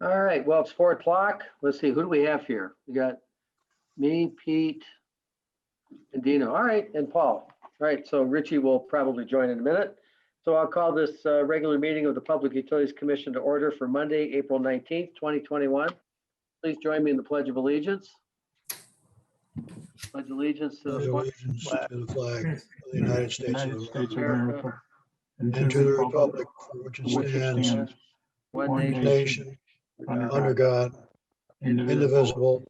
All right, well, it's 4 o'clock. Let's see, who do we have here? We got me, Pete, and Dino. All right, and Paul. All right, so Richie will probably join in a minute. So I'll call this regular meeting of the Public Utilities Commission to order for Monday, April 19th, 2021. Please join me in the Pledge of Allegiance. Pledge allegiance to Pledge the flag allegiance to the flag of the United States of States of America America, and to the republic for which it stands, one one nation, nation, under God, indivisible, indivisible,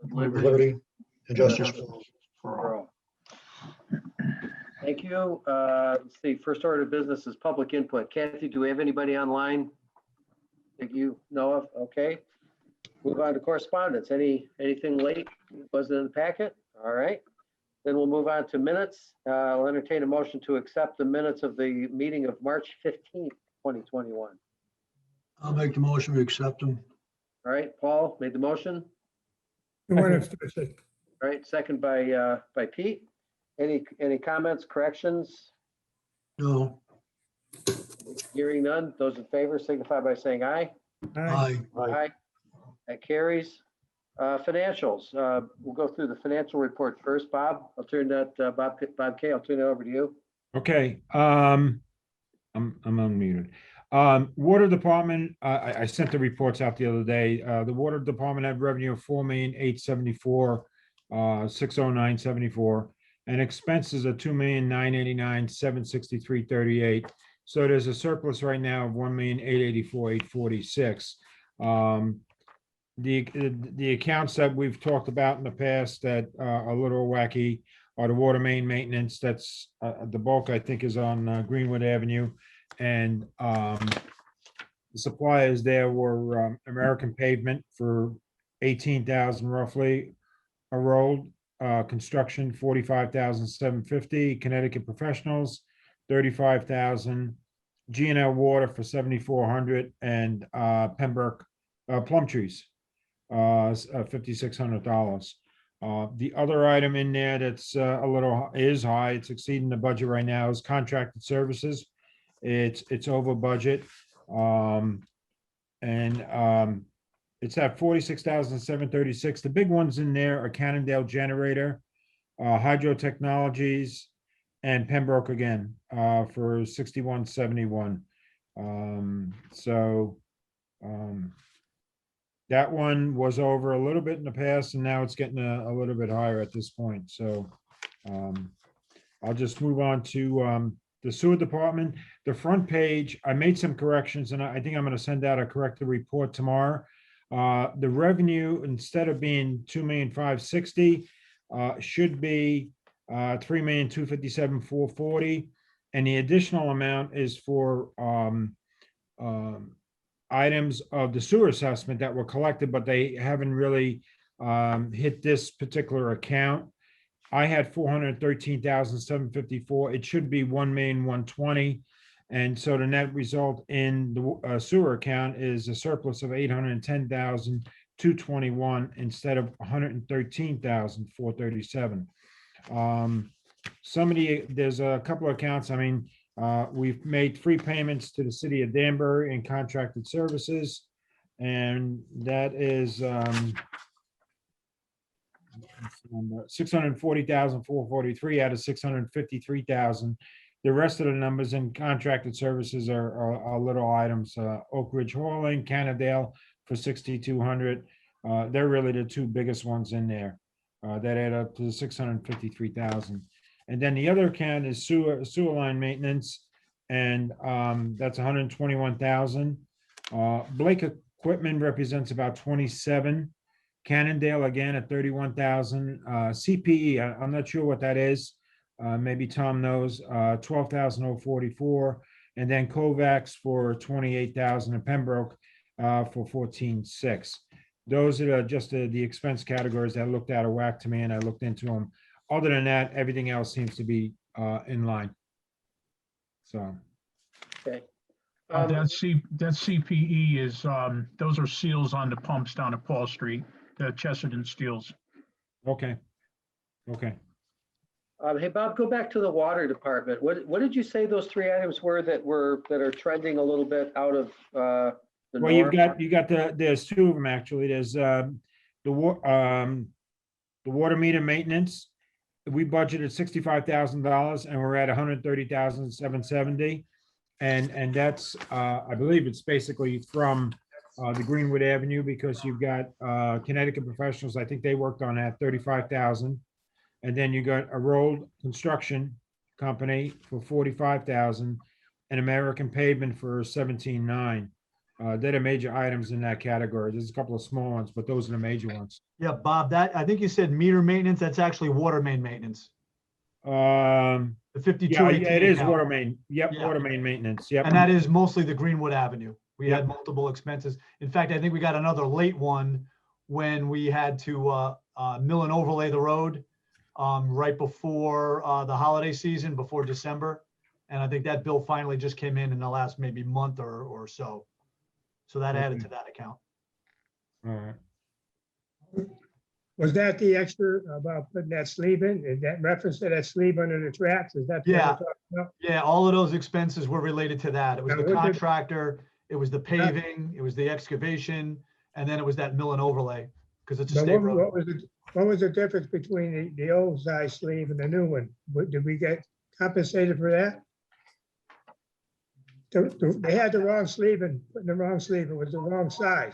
with with liberty liberty and justice for all. for for all. all. Thank you. Let's see, first order of business is public input. Kathy, do we have anybody online that you know of? Okay. Move on to correspondence. Anything late? Wasn't in the packet? All right. Then we'll move on to minutes. I'll entertain a motion to accept the minutes of the meeting of March 15th, 2021. I'll make the motion, we accept them. All right, Paul made the motion. Second. All right, second by Pete. Any comments, corrections? No, Hearing none. Those in favor signify by saying aye. aye. Aye. That carries. Financials. We'll go through the financial report first. Bob, I'll turn that, Bob K, I'll turn it over to you. Okay, I'm unmuted. Water Department, I sent the reports out the other day. The Water Department had revenue of 4,874, 609.74, and expenses of 2,989, 763.38. So there's a surplus right now of 1,884,846. The accounts that we've talked about in the past that are a little wacky are the water main maintenance. That's the bulk, I think, is on Greenwood Avenue. And the suppliers there were American Pavement for 18,000 roughly a roll, construction 45,750, Connecticut Professionals 35,000, G&L Water for 7,400, and Pembroke Plum Trees $5,600. The other item in there that's is high, it's exceeding the budget right now, is contracted services. It's over budget. It's at 46,736. The big ones in there are Cannondale Generator, Hydro Technologies, and Pembroke again for 6171. That one was over a little bit in the past, and now it's getting a little bit higher at this point. So I'll just move on to the sewer department. The front page, I made some corrections, and I think I'm going to send out a corrected report tomorrow. The revenue, instead of being 2,560,000, should be 3,257,440, and the additional amount is for items of the sewer assessment that were collected, but they haven't really hit this particular account. I had 413,754. It should be 1,120,000. And so the net result in the sewer account is a surplus of 810,221 instead of 113,437. There's a couple of accounts. I mean, we've made 3 payments to the city of Danbury in contracted services, and that is 640,443 out of 653,000. The rest of the numbers in contracted services are little items. Oak Ridge Hauling, Cannondale for 6,200. They're really the 2 biggest ones in there that add up to 653,000. And then the other account is sewer line maintenance, and that's 121,000. Blake Equipment represents about 27. Cannondale again at 31,000. CPE, I'm not sure what that is. Maybe Tom knows. 12,044, and then Kovacs for 28,000, and Pembroke for 14,600. Those are just the expense categories that looked out of whack to me, and I looked into them. Other than that, everything else seems to be in line. So. Okay. That CPE is, those are seals on the pumps down at Paul Street, the Chesterton Steels. Okay. Hey, Bob, go back to the water department. What did you say those 3 items were that are trending a little bit out of the Well, you've norm? got there's two of them, actually. There's, the water meter maintenance. We budgeted $65,000 and we're at 130,770. And that's, I believe it's basically from, the Greenwood Avenue, because you've got, Connecticut Professionals, I think they worked on that, 35,000. And then you got a road construction company for 45,000 and American Pavement for 17,900. They're the major items in that category. There's a couple of small ones, but those are the major ones. Yeah, Bob, that, I think you said meter maintenance, that's actually water main maintenance. Um, The 52. yeah, it is water main. main. Yep, Yeah. water main maintenance. Yep. And that is mostly the Greenwood Avenue. We Yep. had multiple expenses. In fact, I think we got another late one when we had to mill and overlay the road right before the holiday season, before December. And I think that bill finally just came in the last maybe month or so. So that added to that account. All right. Was that the extra about putting that sleeve in? Is that reference to that sleeve under the tracks? Is that? what we're Yeah. talking about? Yeah, all of those expenses were related to that. It was Now, the what did- contractor, it was the paving, it was the excavation, and then it was that mill and overlay, because it's a But state road. what was the difference between the old size sleeve and the new one? Did we get compensated for that? They had the wrong sleeve and putting the wrong sleeve. It was the wrong size.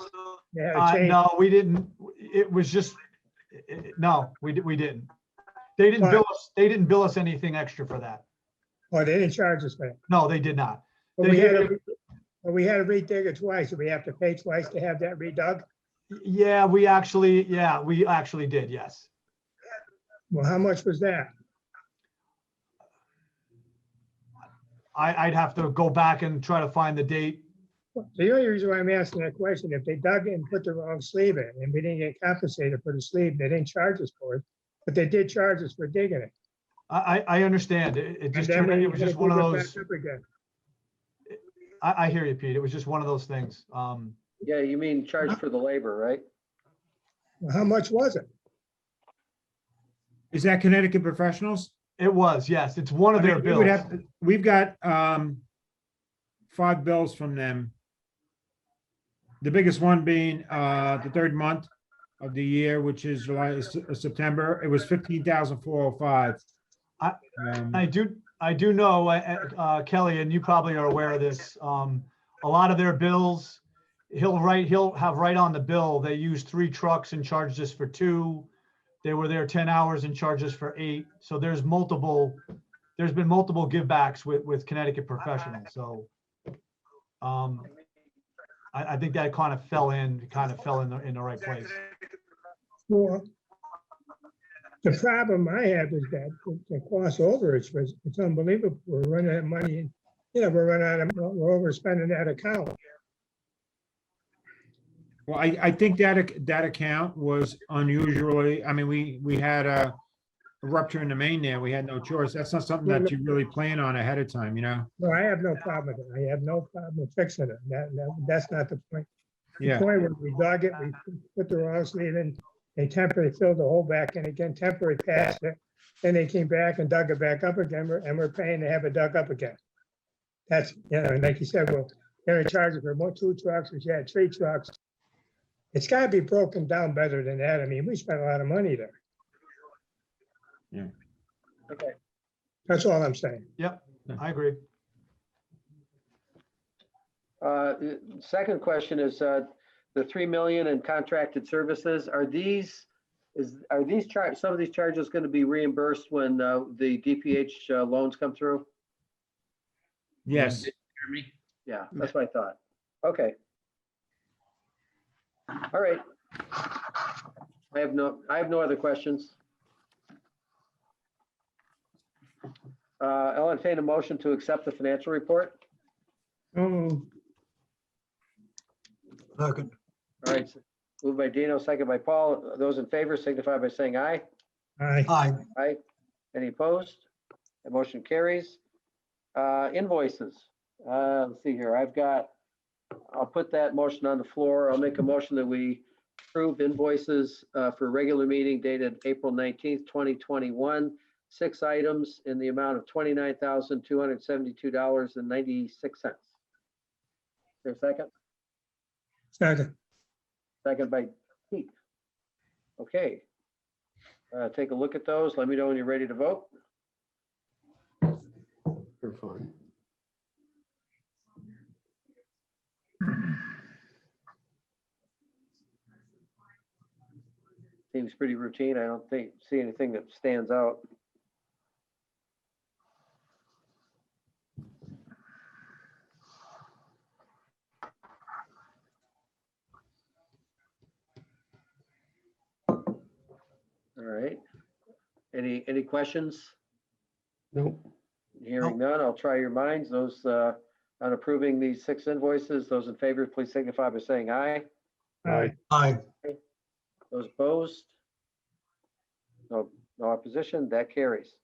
They had to change. No, we didn't. It was just, no, we didn't. They didn't bill us anything extra for that. Oh, they didn't charge us for that. No, they did not. But we had to redig it twice. Did we have to pay twice to have that redug? Yeah, we actually did, yes. Well, how much was that? I'd have to go back and try to find the date. The only reason why I'm asking that question, if they dug it and put the wrong sleeve in and we didn't get compensated for the sleeve, they didn't charge us for it, but they did charge us for digging it. I understand. It And just then turned, when it you was gotta just one of dig it back those, up again. I hear you, Pete. It was just one of those things. Yeah, you mean charge for the labor, right? Well, how much was it? Is that Connecticut Professionals? It was, yes. It's one of I their mean, we would bills. have- We've got 5 bills from them. The biggest one being the third month of the year, which is September. It was 15,405. I do know, Kelly, and you probably are aware of this. A lot of their bills, he'll have right on the bill, they used 3 trucks and charged us for 2. They were there 10 hours and charged us for 8. So there's been multiple givebacks with Connecticut Professionals. So I think that kind of fell in the right place. Well, the problem I have is that the cost overage was, it's unbelievable. We're running out of money and, we're overspending that account. Well, I think that account was unusually, I mean, we had a rupture in the main there. We had no choice. That's not something that you really plan on ahead of time, you know? No, I have no problem with it. I have no problem fixing it. That's not the point. The Yeah, point where we dug it, we put the wrong sleeve in, they temporarily filled the hole back in again, temporarily passed it. Then they came back and dug it back up again, and we're paying to have it dug up again. That's, and like you said, well, they're in charge of 2 trucks, we had 3 trucks. It's gotta be broken down better than that. I mean, we spent a lot of money there. Okay. That's all I'm saying. Yep, I agree. Second question is, the 3 million in contracted services, are these some of these charges going to be reimbursed when the DPH loans come through? yes. Yeah, that's what I thought. Okay. All right. I have no other questions. I'll entertain a motion to accept the financial report. Oh, Second, All right, moved by Dino, second by Paul. Those in favor signify by saying aye. aye. aye, Aye. Any opposed? The motion carries. Invoices. Let's see here. I'll put that motion on the floor. I'll make a motion that we approve invoices for regular meeting dated April 19th, 2021. 6 items in the amount of $29,272.96. Is there a second? Second. Second by Keith. Okay. Take a look at those. Let me know when you're ready to vote. You're fine. Seems pretty routine. I don't see anything that stands out. All right. Any questions? Nope. Hearing none, I'll try your minds. Those on approving these 6 invoices, those in favor, please signify by saying aye. Aye. Aye. Those opposed? No opposition, that carries.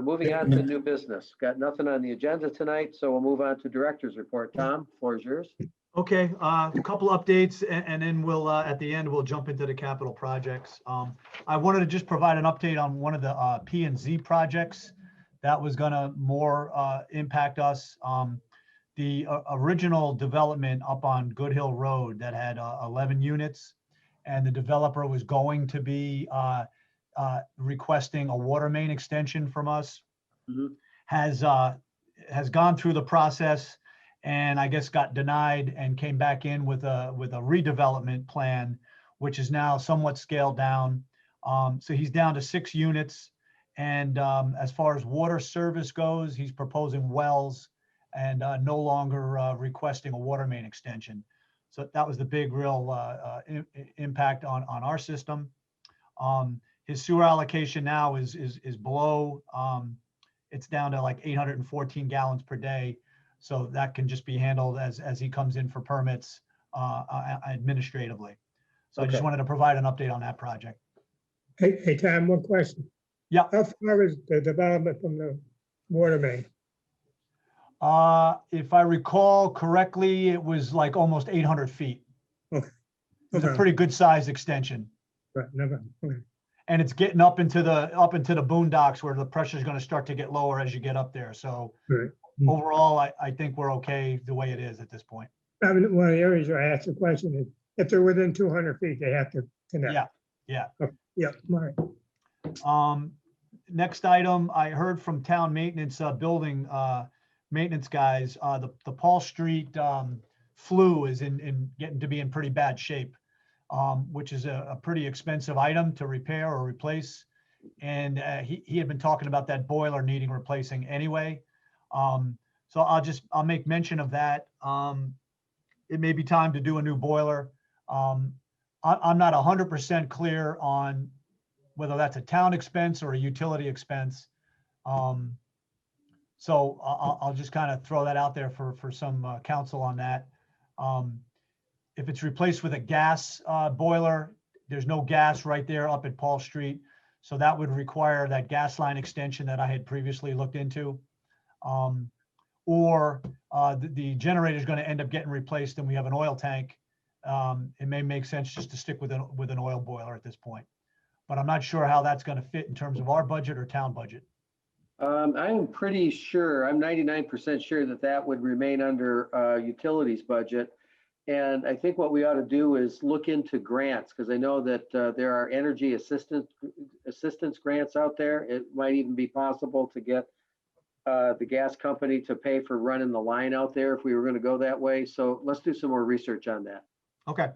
Moving on to new business. Got nothing on the agenda tonight, so we'll move on to director's report. Tom, floor is yours. Okay, a couple updates and then we'll, at the end, we'll jump into the capital projects. I wanted to just provide an update on one of the P and Z projects that was gonna more impact us. The original development up on Good Hill Road that had 11 units, and the developer was going to be requesting a water main extension from us, Mhm. has gone through the process and I guess got denied and came back in with a redevelopment plan, which is now somewhat scaled down. So he's down to 6 units. And as far as water service goes, he's proposing wells and no longer requesting a water main extension. So that was the big real impact on our system. His sewer allocation now is below, it's down to like 814 gallons per day. So that can just be handled as he comes in for permits administratively. So I just Okay. wanted to provide an update on that project. Hey, Tom, one question. Yeah. How far is the development from the water main? If I recall correctly, it was like almost 800 feet. Okay. It was a Okay. pretty good sized extension. Right, never, okay. And it's getting up into the boondocks where the pressure is going to start to get lower as you get up there. So Right. overall, I think we're okay the way it is at this point. I mean, one of the areas where I asked the question is, if they're within 200 feet, they have to connect. Yeah. Yeah, all right. Next item, I heard from town maintenance, building maintenance guys, the Paul Street flue is in getting to be in pretty bad shape, which is a pretty expensive item to repair or replace. And he had been talking about that boiler needing replacing anyway. So I'll make mention of that. It may be time to do a new boiler. I'm not 100% clear on whether that's a town expense or a utility expense. So I'll just kind of throw that out there for some counsel on that. If it's replaced with a gas boiler, there's no gas right there up at Paul Street. So that would require that gas line extension that I had previously looked into. Or the generator is going to end up getting replaced and we have an oil tank. It may make sense just to stick with an oil boiler at this point. But I'm not sure how that's going to fit in terms of our budget or town budget. I am pretty sure, I'm 99% sure that would remain under utilities budget. And I think what we ought to do is look into grants, because I know that there are energy assistance grants out there. It might even be possible to get the gas company to pay for running the line out there if we were going to go that way. So let's do some more research on that. Okay.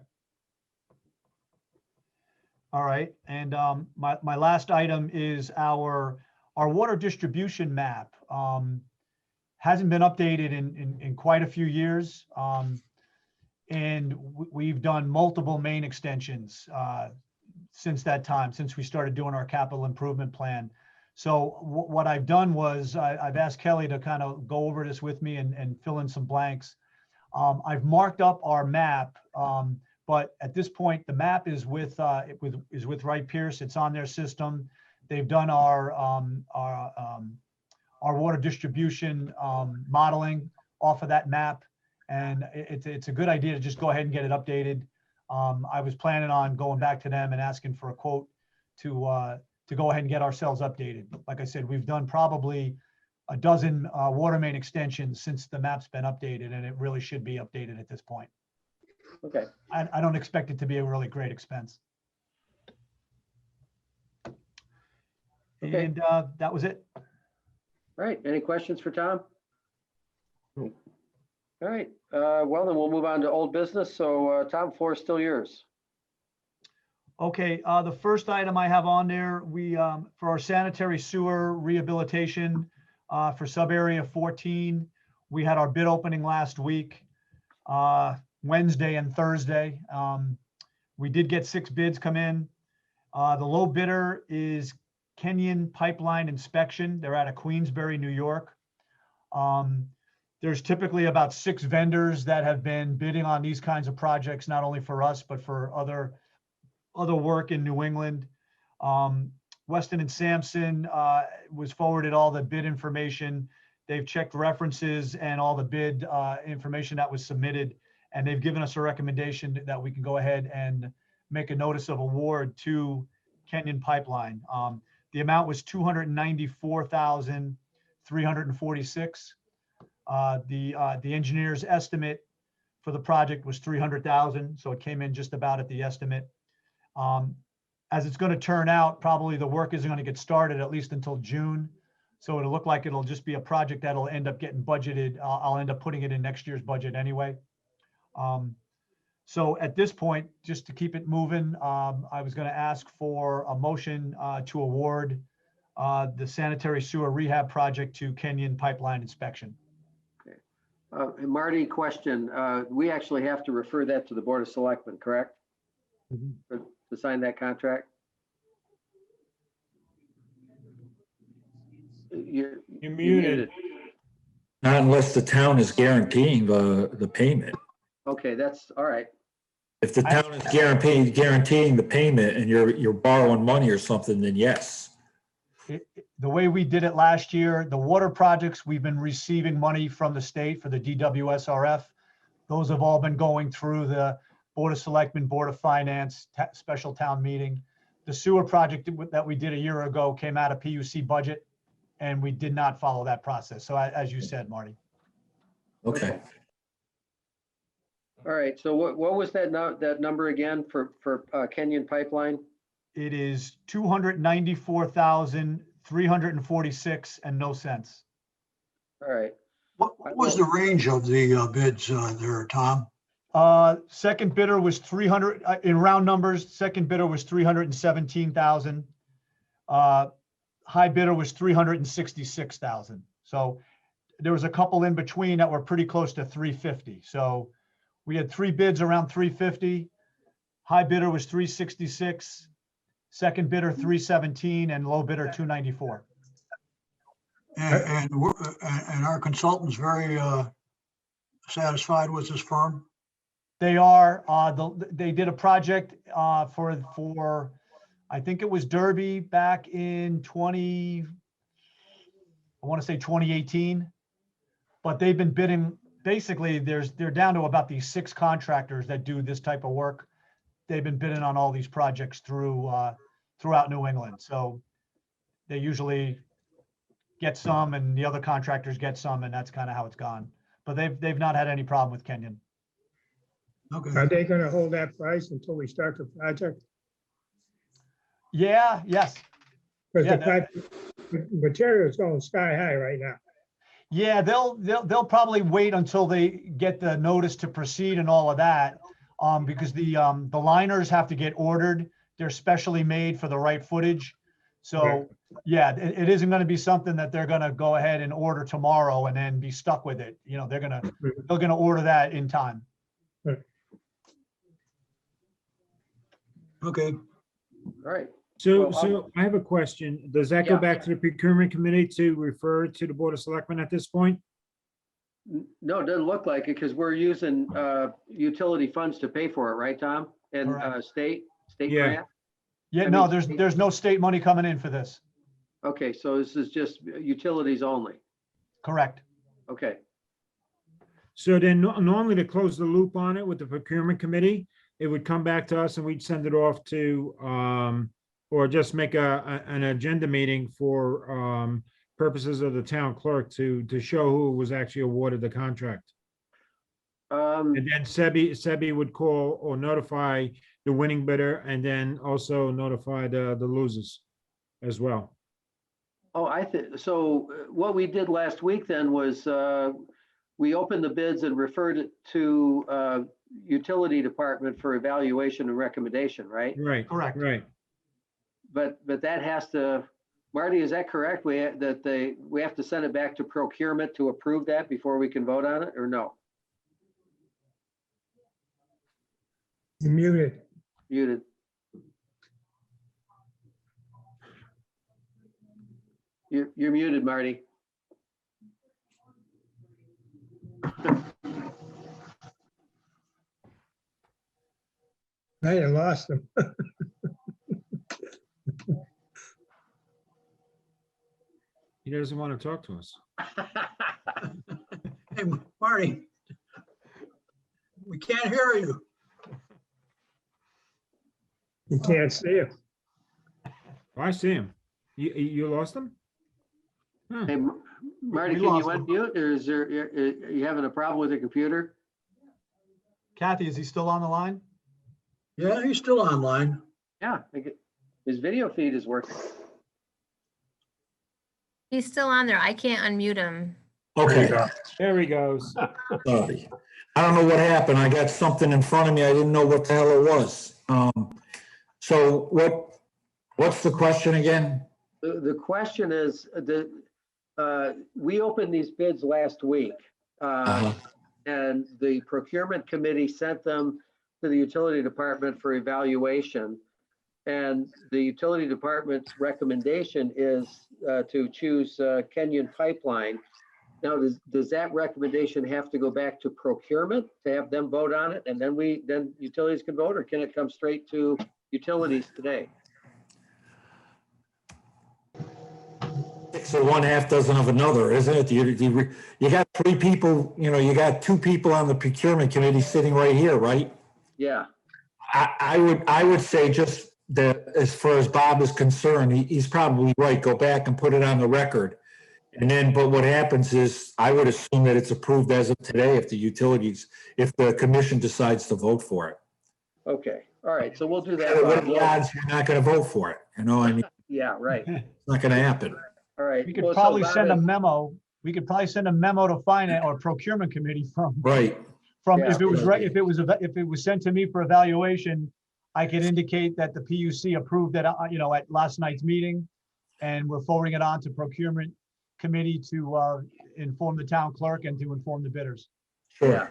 All right. And my last item is our water distribution map. Hasn't been updated in quite a few years. And we've done multiple main extensions since that time, since we started doing our capital improvement plan. So what I've done was I've asked Kelly to kind of go over this with me and fill in some blanks. I've marked up our map, but at this point, the map is with Wright Pierce. It's on their system. They've done our water distribution modeling off of that map. And it's a good idea to just go ahead and get it updated. I was planning on going back to them and asking for a quote to go ahead and get ourselves updated. Like I said, we've done probably a dozen water main extensions since the map's been updated, and it really should be updated at this point. Okay, I don't expect it to be a really great expense. Okay. And that was it. all right. Any questions for Tom? Nope. All right, well, then we'll move on to old business. So, Tom, floor is still yours. Okay, the first item I have on there, we, for our sanitary sewer rehabilitation, for sub-area 14, we had our bid opening last week, Wednesday and Thursday. We did get 6 bids come in. The low bidder is Kenyon Pipeline Inspection. They're out of Queensbury, New York. There's typically about 6 vendors that have been bidding on these kinds of projects, not only for us, but for other work in New England. Weston and Sampson was forwarded all the bid information. They've checked references and all the bid information that was submitted, and they've given us a recommendation that we can go ahead and make a notice of award to Kenyon Pipeline. The amount was $294,346. The engineer's estimate for the project was $300,000, so it came in just about at the estimate. As it's going to turn out, probably the work isn't going to get started at least until June. So it'll look like it'll just be a project that'll end up getting budgeted. I'll end up putting it in next year's budget anyway. So at this point, just to keep it moving, I was going to ask for a motion to award the sanitary sewer rehab project to Kenyon Pipeline Inspection. Marty, question, we actually have to refer that to the Board of Selectmen, correct? To sign that contract? You're muted. Not unless the town is guaranteeing the payment. Okay, that's all right. If the town is guaranteeing the payment and you're borrowing money or something, then yes. The way we did it last year, the water projects, we've been receiving money from the state for the DWSRF. Those have all been going through the Board of Selectmen, Board of Finance, special town meeting. The sewer project that we did a year ago came out of PUC budget, and we did not follow that process. So as you said, Marty. Okay. All right, so what was that number again for Kenyon Pipeline? It is $294,346 and no cents. All right, What was the range of the bids there, Tom? Second bidder was 300, in round numbers, second bidder was 317,000. High bidder was 366,000. So there was a couple in between that were pretty close to 350. So we had 3 bids around 350. High bidder was 366, second bidder 317, and low bidder 294. And our consultant's very satisfied with this firm? They are, they did a project for, I think it was Derby back in 2018. But they've been bidding, basically they're down to about these 6 contractors that do this type of work. They've been bidding on all these projects throughout New England. So they usually get some and the other contractors get some, and that's kind of how it's gone. But they've not had any problem with Kenyon. Are Okay. they gonna hold that price until we start the project? Yeah, yes. Because Yeah, the material's going sky high right now. Yeah, they'll probably wait until they get the notice to proceed and all of that. Because the liners have to get ordered. They're specially made for the right footage. So Right. yeah, it isn't going to be something that they're going to go ahead and order tomorrow and then be stuck with it. You know, they're going to order that in time. Okay. all right. So, Well, so I have a question. Does that go Yeah. back to the procurement committee to refer to the Board of Selectmen at this point? No, it doesn't look like it because we're using utility funds to pay for it, right, Tom? And Correct. state Yeah. grant? Yeah, I no, mean- there's no state money coming in for this. Okay, so this is just utilities only. Correct. Okay, So then normally to close the loop on it with the procurement committee, it would come back to us and we'd send it off to, or just make an agenda meeting for purposes of the town clerk to show who was actually awarded the contract. And then Sebi would call or notify the winning bidder and then also notify the losers as well. Oh, I think, so what we did last week then was, we opened the bids and referred it to, utility department for evaluation and recommendation, right? Right. Correct. Right. But that has to, Marty, is that correct? We have to send it back to procurement to approve that before we can vote on it, or no? You muted. Muted. You're muted, Marty. I had lost them. He doesn't want to talk to us. Hey, Marty. We can't hear you. You can't see them. Oh, I see him. You lost him? Hmm. Hey, Marty, We can you lost him. unmute, or is there, are you having a problem with your computer? Kathy, is he still on the line? Yeah, he's still online. Yeah, his video feed is working. He's still on there. I can't unmute him. Okay, There he goes. sorry. I don't know what happened. I got something in front of me. I didn't know what the hell it was. So what's the question again? The question is, we opened these bids last week. Uh-huh. And the procurement committee sent them to the utility department for evaluation. And the utility department's recommendation is to choose Kenyon Pipeline. Now, does that recommendation have to go back to procurement to have them vote on it? And then utilities can vote, or can it come straight to utilities today? Six of one, half dozen of another, isn't it? You got three people, you got two people on the procurement committee sitting right here, right? Yeah, I would say just that as far as Bob is concerned, he's probably right. Go back and put it on the record. And then, but what happens is, I would assume that it's approved as of today if the commission decides to vote for it. okay, all right, so we'll do that. What are Bob. the odds you're not gonna vote for it? I mean, Yeah, right, it's not gonna happen. all right. We could Well, so probably Bob send a is- memo. We could probably send a memo to finance or procurement committee Right. Yeah. if it was sent to me for evaluation, I could indicate that the PUC approved that, at last night's meeting. And we're forwarding it on to procurement committee to inform the town clerk and to inform the bidders. Sure. Yeah.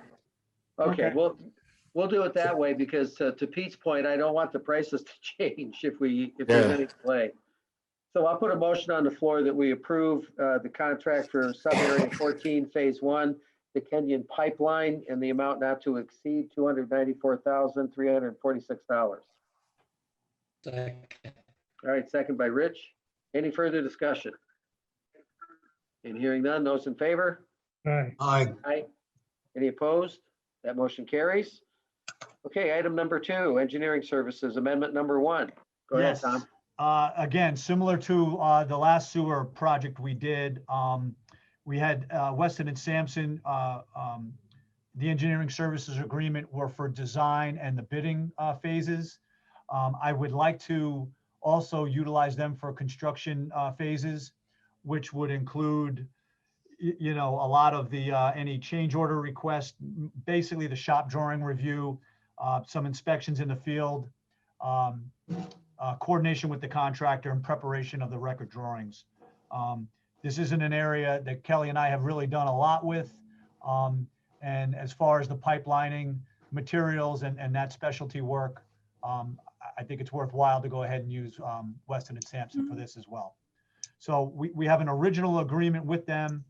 Okay, Okay. well, we'll do it that way because to Pete's point, I don't want the prices to change if there's Yeah. any delay. So I'll put a motion on the floor that we approve the contract for sub-area 14, phase 1, the Kenyon Pipeline, and the amount not to exceed $294,346. All right, second by Rich. Any further discussion? And hearing none, those in favor? All right. Aye. Any opposed? That motion carries. Okay, item number 2, engineering services, amendment number 1. Go ahead, Yes. Tom. Again, similar to the last sewer project we did, we had Weston and Sampson, the engineering services agreement were for design and the bidding phases. I would like to also utilize them for construction phases, which would include, a lot of the any change order requests, basically the shop drawing review, some inspections in the field, coordination with the contractor and preparation of the record drawings. This isn't an area that Kelly and I have really done a lot with. And as far as the pipelining materials and that specialty work, I think it's worthwhile to go ahead and use Weston and Sampson for this as well. So we have an original agreement with them.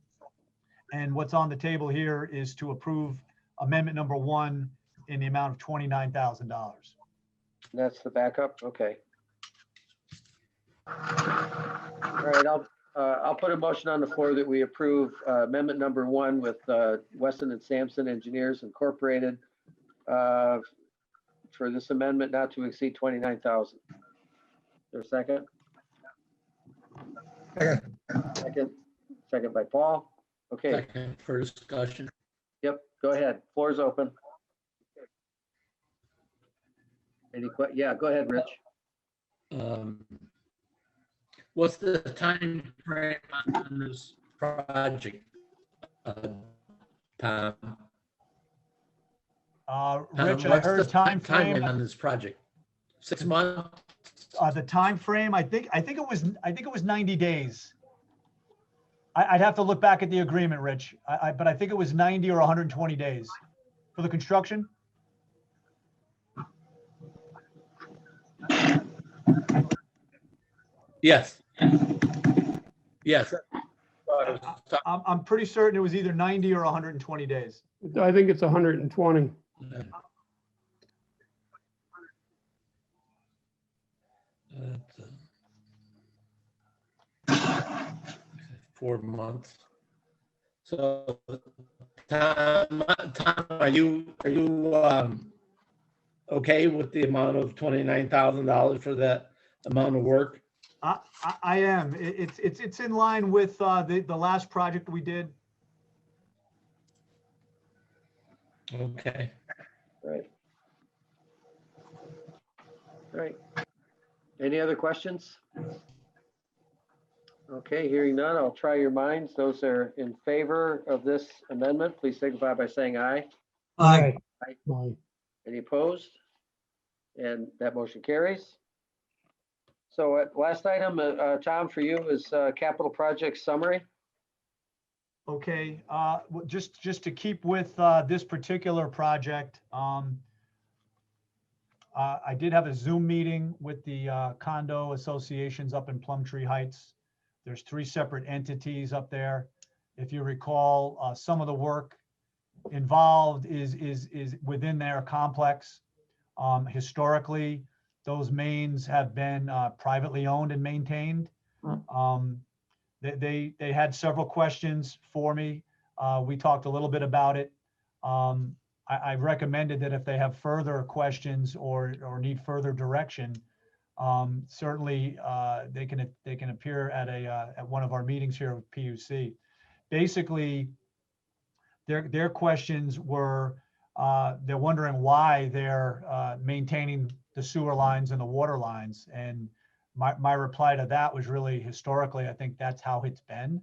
And what's on the table here is to approve amendment number 1 in the amount of $29,000. That's the backup, okay. All right, I'll put a motion on the floor that we approve amendment number 1 with Weston and Sampson Engineers Incorporated for this amendment not to exceed $29,000. Is there a second? Second. Second by Paul. Okay, Second for discussion. Yep, go ahead. Floor is open. Yeah, go ahead, Rich. What's the time frame on this project? Tom? Rich, I What's heard the time frame. on this project? 6 months? The time frame, I think it was 90 days. I'd have to look back at the agreement, Rich. But I think it was 90 or 120 days for the construction. Yes. Yes. I'm pretty certain it was either 90 or 120 days. I think it's 120. That's, 4 months. So, Tom, are you okay with the amount of $29,000 for that amount of work? I am. It's in line with the last project we did. Okay. Right. All right. Any other questions? Okay, hearing none, I'll try your minds. Those that are in favor of this amendment, please signify by saying aye. Aye. Any opposed? And that motion carries. So last item, Tom, for you is capital project summary. Okay, just to keep with this particular project, I did have a Zoom meeting with the condo associations up in Plumtree Heights. There's 3 separate entities up there. If you recall, some of the work involved is within their complex. Historically, those mains have been privately owned and maintained. They had several questions for me. We talked a little bit about it. I recommended that if they have further questions or need further direction, certainly they can appear at one of our meetings here with PUC. Basically, their questions were they're wondering why they're maintaining the sewer lines and the water lines. And my reply to that was really historically, I think that's how it's been.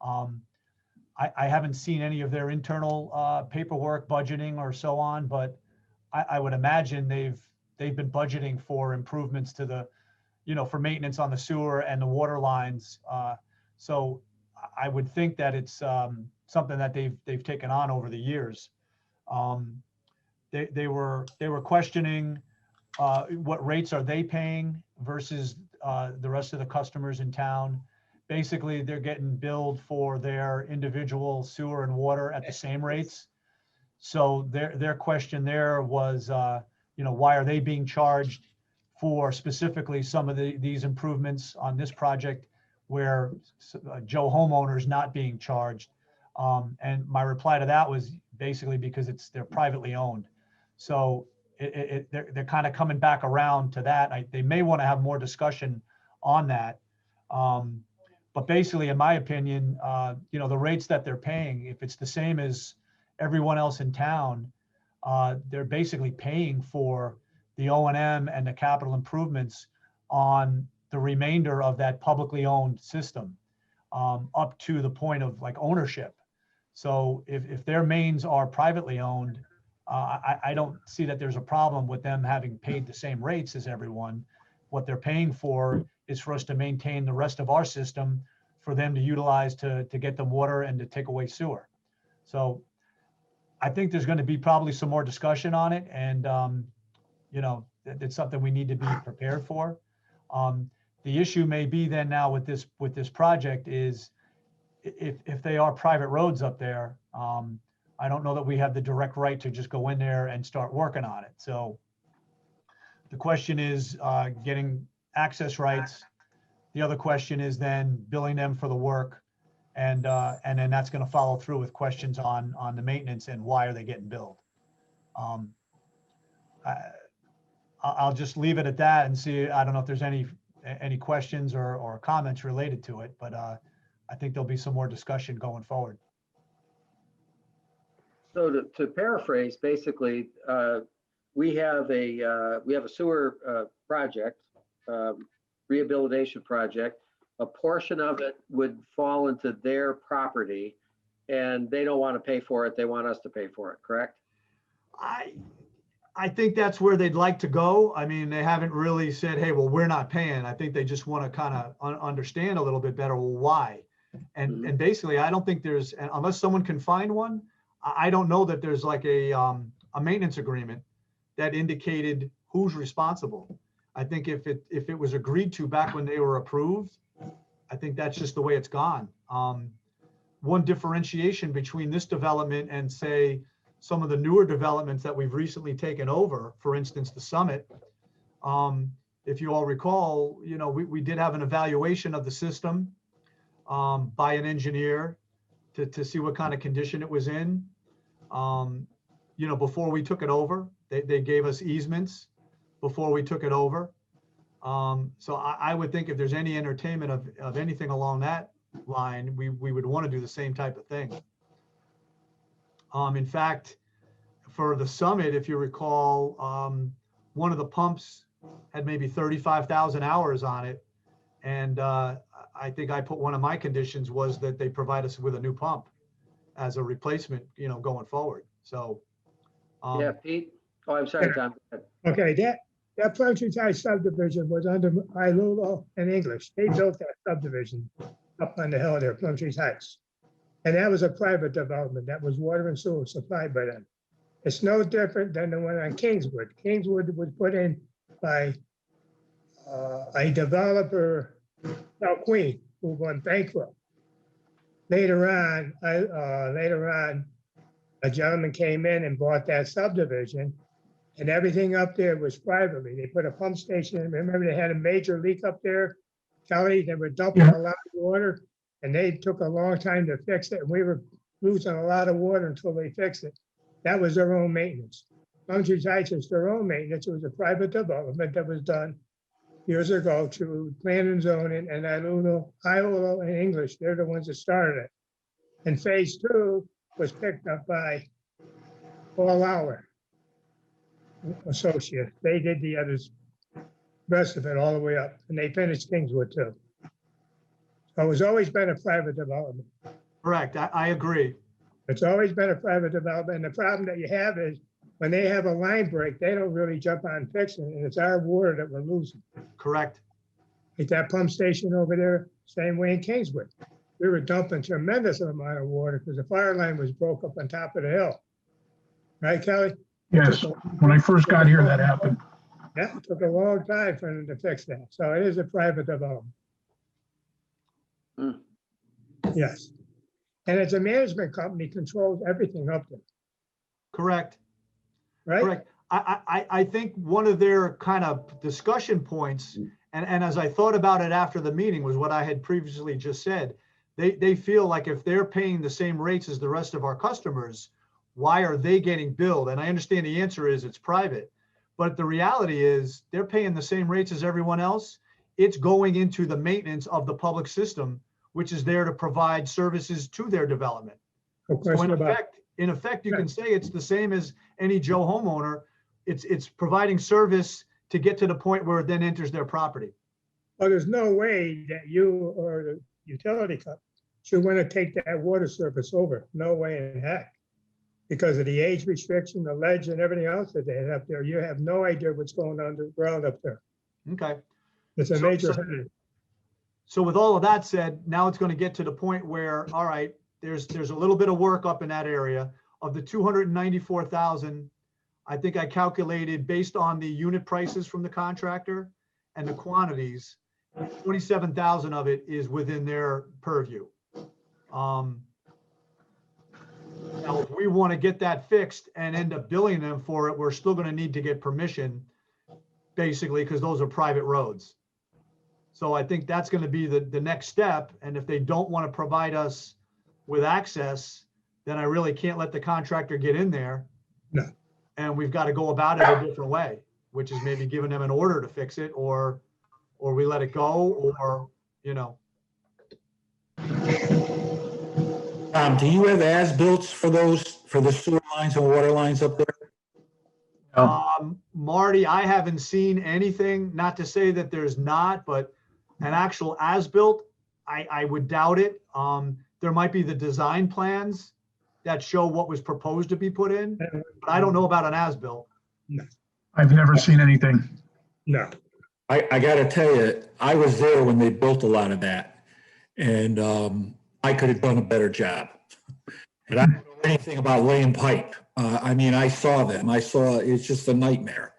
I haven't seen any of their internal paperwork, budgeting or so on, but I would imagine they've been budgeting for improvements to the, for maintenance on the sewer and the water lines. So I would think that it's something that they've taken on over the years. They were questioning what rates are they paying versus the rest of the customers in town. Basically, they're getting billed for their individual sewer and water at the same rates. So their question there was, why are they being charged for specifically some of these improvements on this project where Joe homeowners not being charged? And my reply to that was basically because they're privately owned. So they're kind of coming back around to that. They may want to have more discussion on that. But basically, in my opinion, the rates that they're paying, if it's the same as everyone else in town, they're basically paying for the O&M and the capital improvements on the remainder of that publicly owned system, up to the point of like ownership. So if their mains are privately owned, I don't see that there's a problem with them having paid the same rates as everyone. What they're paying for is for us to maintain the rest of our system for them to utilize to get them water and to take away sewer. So I think there's going to be probably some more discussion on it. And, it's something we need to be prepared for. The issue may be then now with this project is if they are private roads up there, I don't know that we have the direct right to just go in there and start working on it. So the question is getting access rights. The other question is then billing them for the work. And then that's going to follow through with questions on the maintenance and why are they getting billed. I'll just leave it at that and see. I don't know if there's any questions or comments related to it, but I think there'll be some more discussion going forward. So to paraphrase, basically, we have a sewer project, rehabilitation project. A portion of it would fall into their property, and they don't want to pay for it. They want us to pay for it, correct? I think that's where they'd like to go. I mean, they haven't really said, hey, well, we're not paying. I think they just want to kind of understand a little bit better, well, why? And basically, I don't think there's, unless someone can find one, I don't know that there's like a maintenance agreement that indicated who's responsible. I think if it was agreed to back when they were approved, I think that's just the way it's gone. One differentiation between this development and say some of the newer developments that we've recently taken over, for instance, the Summit. If you all recall, you know, we did have an evaluation of the system by an engineer to see what kind of condition it was in. You know, before we took it over, they gave us easements before we took it over. So I would think if there's any entertainment of anything along that line, we would want to do the same type of thing. In fact, for the Summit, if you recall, one of the pumps had maybe 35,000 hours on it. And I think I put one of my conditions was that they provide us with a new pump as a replacement, you know, going forward. So. Yeah, Pete? Oh, I'm sorry, Tom. Okay, that Plumtree Heights subdivision was under Ilula and English. They built that subdivision up on the hill there, Plumtree Heights. And that was a private development. That was water and sewer supplied by them. It's no different than the one on Kingswood. Kingswood was put in by a developer, Queen, who went bankrupt. Later on, a gentleman came in and bought that subdivision, and everything up there was privately. They put a pump station in. Remember, they had a major leak up there, Kelly. They were dumping a lot of water, and they took a long time to fix it. And we were losing a lot of water until they fixed it. That was their own maintenance. Plumtree Heights is their own maintenance. It was a private development that was done years ago through plan and zoning, and Iowa and English. They're the ones that started it. And phase 2 was picked up by Paul Lauer Associates. They did the others, rest of it all the way up, and they finished Kingswood too. So it's always been a private development. Correct. I agree. It's always been a private development. And the problem that you have is when they have a line break, they don't really jump on fixing it. And it's our water that we're losing. Correct. Like that pump station over there, same way in Kingswood. We were dumping tremendous amount of water because the fire line was broke up on top of the hill. Right, Kelly? Yes, when I first got here, that happened. Yeah, it took a long time for them to fix that. So it is a private development. Yes. And it's a management company controls everything up there, Correct. right? Correct. I think one of their kind of discussion points, and as I thought about it after the meeting, was what I had previously just said. They feel like if they're paying the same rates as the rest of our customers, why are they getting billed? And I understand the answer is it's private, but the reality is they're paying the same rates as everyone else. It's going into the maintenance of the public system, which is there to provide services to their development. No So question about it. in effect, you can say it's the same as any Joe homeowner. It's providing service to get to the point where it then enters their property. Well, there's no way that you or the utility company should want to take that water service over. No way in heck. Because of the age restriction, the ledge and everything else that they have up there, you have no idea what's going on underground up there. Okay. It's a So- major so- headache. So with all of that said, now it's going to get to the point where, all right, there's a little bit of work up in that area. Of the 294,000, I think I calculated based on the unit prices from the contractor and the quantities, 27,000 of it is within their purview. Now, if we want to get that fixed and end up billing them for it, we're still going to need to get permission, basically, because those are private roads. So I think that's going to be the next step. And if they don't want to provide us with access, then I really can't let the contractor get in there. No. And we've got to go about it a different way, which is maybe giving them an order to fix it, or we let it go, or, you know. Do you have as-bills for for the sewer lines and water lines up there? Marty, I haven't seen anything, not to say that there's not, but an actual as-built, I would doubt it. There might be the design plans that show what was proposed to be put in, but I don't know about an as-built. I've never seen anything. No, I gotta tell you, I was there when they built a lot of that. And I could have done a better job. But I don't know anything about laying pipe. I mean, I saw them. It's just a nightmare.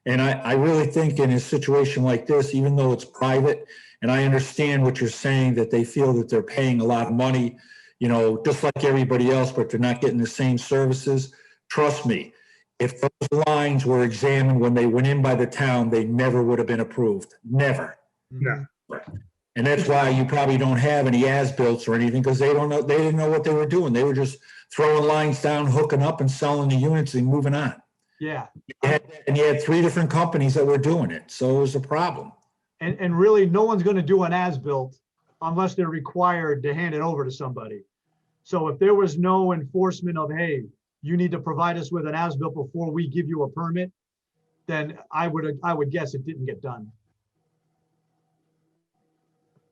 And I really think in a situation like this, even though it's private, and I understand what you're saying, that they feel that they're paying a lot of money, you know, just like everybody else, but they're not getting the same services. Trust me, if those lines were examined when they went in by the town, they never would have been approved. Never. no. And that's why you probably don't have any as-built or anything, because they didn't know what they were doing. They were just throwing lines down, hooking up and selling the units and moving on. Yeah. And you had 3 different companies that were doing it. So it was a problem. And really, no one's going to do an as-built unless they're required to hand it over to somebody. So if there was no enforcement of, hey, you need to provide us with an as-built before we give you a permit, then I would guess it didn't get done.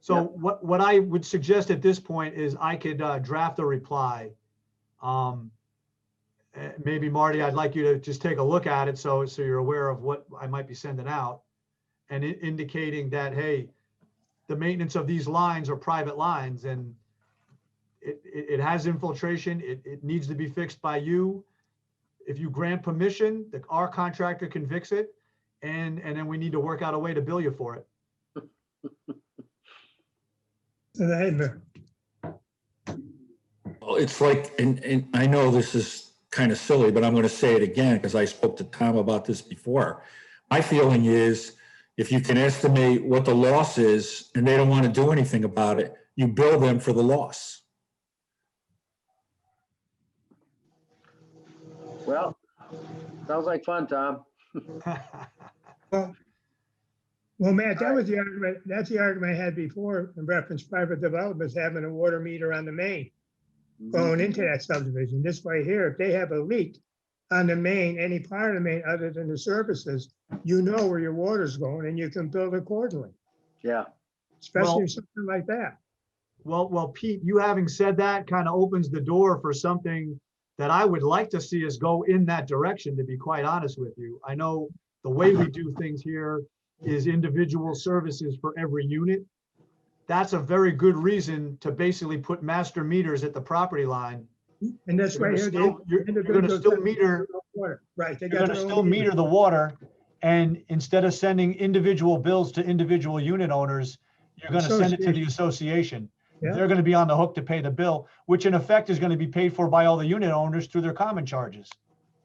So what I would suggest at this point is I could draft a reply. Maybe Marty, I'd like you to just take a look at it so you're aware of what I might be sending out, and indicating that, hey, the maintenance of these lines are private lines, and it has infiltration. It needs to be fixed by you. If you grant permission, our contractor can fix it, and then we need to work out a way to bill you for it. Well, it's like, and I know this is kind of silly, but I'm going to say it again because I spoke to Tom about this before. My feeling is if you can estimate what the loss is and they don't want to do anything about it, you bill them for the loss. Well, sounds like fun, Tom. Well, Matt, that was the argument, that's the argument I had before in reference private developers having a water meter on the main going into that subdivision. This way here, if they have a leak on the main, any part of the main other than the services, you know where your water's going and you can build accordingly, Yeah, especially something like that. Well, Pete, you having said that kind of opens the door for something that I would like to see us go in that direction, to be quite honest with you. I know the way we do things here is individual services for every unit. That's a very good reason to basically put master meters at the property line. And that's You're right gonna here. still- you're gonna still meter- Water. Right. They You're got gonna their own still meter the water, and instead of sending individual bills to individual unit owners, you're gonna send it to the association. Yeah. They're gonna be on the hook to pay the bill, which in effect is gonna be paid for by all the unit owners through their common charges.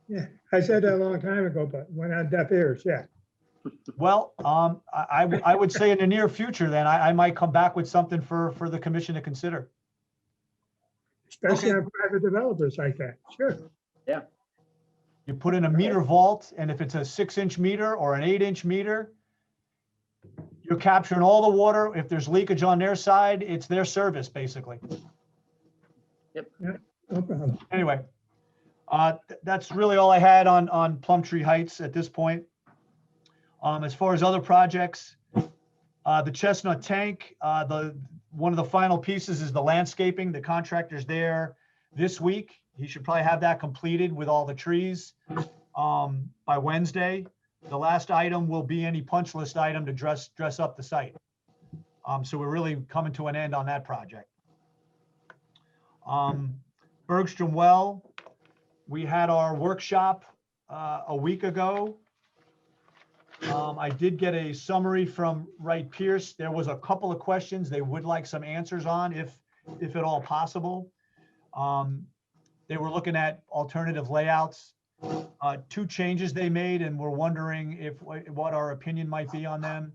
Yeah, I said that a long time ago, but went on deaf ears, yeah. Well, I would say in the near future, then I might come back with something for the commission to consider. Especially Okay. on private developers like that, sure. You put in a meter vault, and if it's a 6-inch meter or an 8-inch meter, you're capturing all the water. If there's leakage on their side, it's their service, basically. No problem. Anyway, that's really all I had on Plumtree Heights at this point. As far as other projects, the Chestnut Tank, one of the final pieces is the landscaping. The contractor's there this week. He should probably have that completed with all the trees by Wednesday. The last item will be any punch list item to dress up the site. So we're really coming to an end on that project. Bergstrom Well, we had our workshop a week ago. I did get a summary from Wright Pierce. There was a couple of questions they would like some answers on, if at all possible. They were looking at alternative layouts. 2 changes they made, and we're wondering what our opinion might be on them.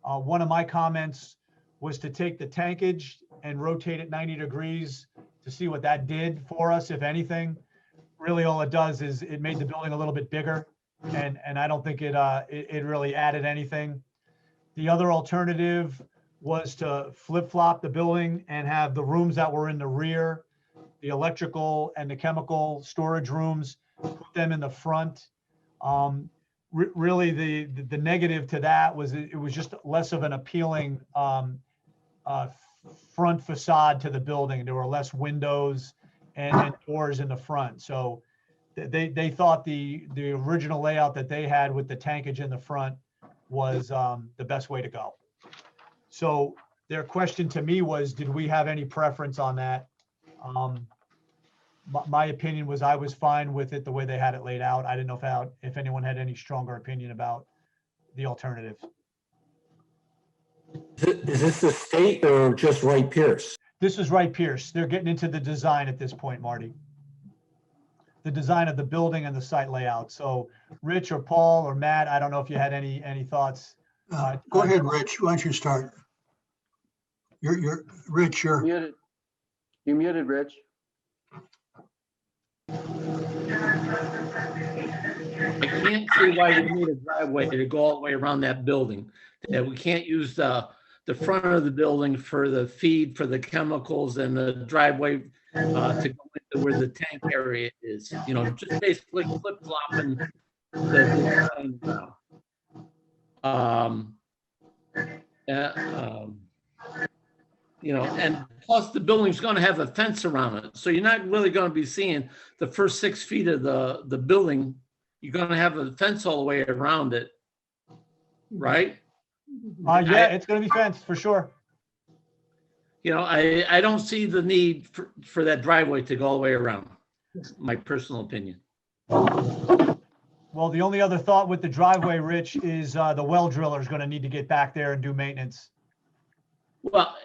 One of my comments was to take the tankage and rotate it 90 degrees to see what that did for us, if anything. Really, all it does is it made the building a little bit bigger, and I don't think it really added anything. The other alternative was to flip-flop the building and have the rooms that were in the rear the electrical and the chemical storage rooms, put them in the front. Really, the negative to that was it was just less of an appealing front facade to the building. There were less windows and doors in the front. So they thought the original layout that they had with the tankage in the front was the best way to go. So their question to me was, did we have any preference on that? My opinion was I was fine with it the way they had it laid out. I didn't know if anyone had any stronger opinion about the alternative. Is this the state or just Wright Pierce? This is Wright Pierce. They're getting into the design at this point, Marty. The design of the building and the site layout. So Rich or Paul or Matt, I don't know if you had any thoughts. Go ahead, Rich. Why don't you start? You're Rich, you're. Muted. You're muted, Rich. I can't see why we need a driveway to go all the way around that building. That we can't use the front of the building for the feed for the chemicals and the driveway to go into where the tank area is. You know, just basically flip flopping the design now. You know, and plus the building's going to have a fence around it, so you're not really going to be seeing the first 6 feet of the building. You're going to have a fence all the way around it, right? Yeah, it's going to be fenced for sure. You know, I don't see the need for that driveway to go all the way around. My personal opinion. Well, the only other thought with the driveway, Rich, is the well driller is going to need to get back there and do maintenance. Well,